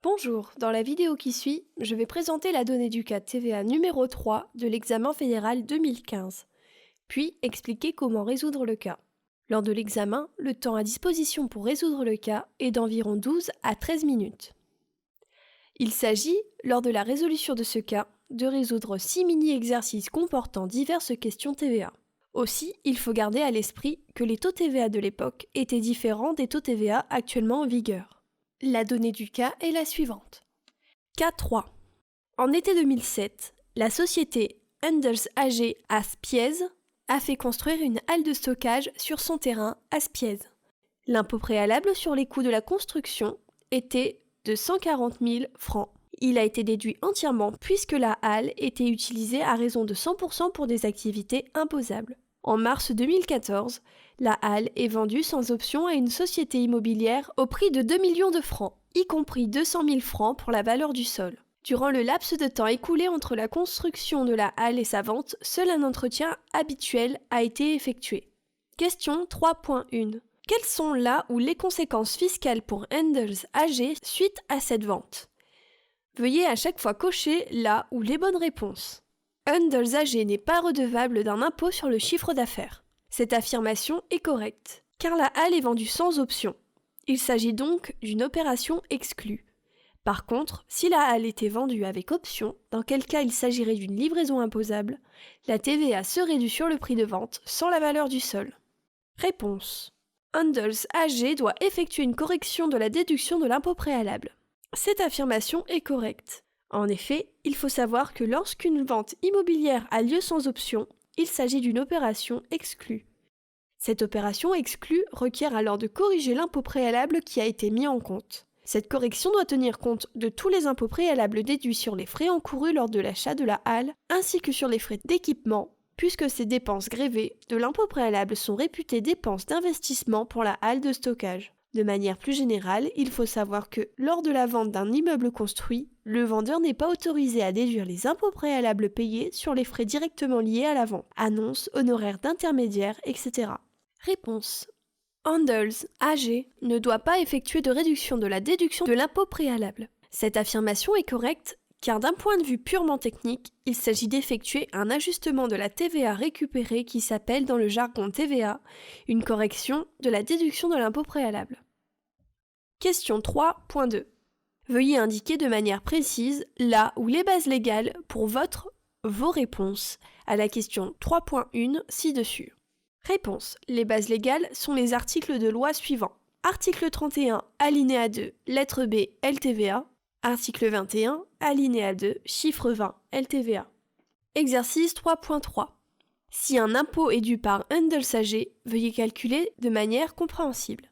Bonjour, dans la vidéo qui suit, je vais présenter la donnée du cas de TVA numéro 3 de l'examen fédéral 2015, puis expliquer comment résoudre le cas. Lors de l'examen, le temps à disposition pour résoudre le cas est d'environ 12 à 13 minutes. Il s'agit, lors de la résolution de ce cas, de résoudre 6 mini-exercices comportant diverses questions TVA. Aussi, il faut garder à l'esprit que les taux TVA de l'époque étaient différents des taux TVA actuellement en vigueur. La donnée du cas est la suivante. Cas 3. En été 2007, la société Endels AG à Spiez a fait construire une halle de stockage sur son terrain à Spiez. L'impôt préalable sur les coûts de la construction était de 140 000 francs. Il a été déduit entièrement puisque la halle était utilisée à raison de 100% pour des activités imposables. En mars 2014, la halle est vendue sans option à une société immobilière au prix de 2 millions de francs, y compris 200 000 francs pour la valeur du sol. Durant le laps de temps écoulé entre la construction de la halle et sa vente, seul un entretien habituel a été effectué. Question 3.1. Quelles sont là ou les conséquences fiscales pour Endels AG suite à cette vente? Veuillez à chaque fois cocher là ou les bonnes réponses. Endels AG n'est pas redevable d'un impôt sur le chiffre d'affaires. Cette affirmation est correcte, car la halle est vendue sans option. Il s'agit donc d'une opération exclue. Par contre, si la halle était vendue avec option, dans quel cas il s'agirait d'une livraison imposable, la TVA serait due sur le prix de vente sans la valeur du sol. Réponse. Endels AG doit effectuer une correction de la déduction de l'impôt préalable. Cette affirmation est correcte. En effet, il faut savoir que lorsqu'une vente immobilière a lieu sans option, il s'agit d'une opération exclue. Cette opération exclue requiert alors de corriger l'impôt préalable qui a été mis en compte. Cette correction doit tenir compte de tous les impôts préalables déduits sur les frais encourus lors de l'achat de la halle, ainsi que sur les frais d'équipement, puisque ces dépenses grévées de l'impôt préalable sont réputées dépenses d'investissement pour la halle de stockage. De manière plus générale, il faut savoir que, lors de la vente d'un immeuble construit, le vendeur n'est pas autorisé à déduire les impôts préalables payés sur les frais directement liés à la vente, annonces, honoraires d'intermédiaire, etc. Réponse. Endels AG ne doit pas effectuer de réduction de la déduction de l'impôt préalable. Cette affirmation est correcte car d'un point de vue purement technique, il s'agit d'effectuer un ajustement de la TVA récupérée qui s'appelle dans le jargon TVA une correction de la déduction de l'impôt préalable. Question 3.2. Veuillez indiquer de manière précise la ou les bases légales pour vos réponses à la question 3.1 ci-dessus. Réponse. Les bases légales sont les articles de loi suivants. Article 31, alinéa 2, lettre B, LTVA. Article 21, alinéa 2, chiffre 20, LTVA. Exercice 3.3. Si un impôt est dû par Endels AG, veuillez calculer de manière compréhensible.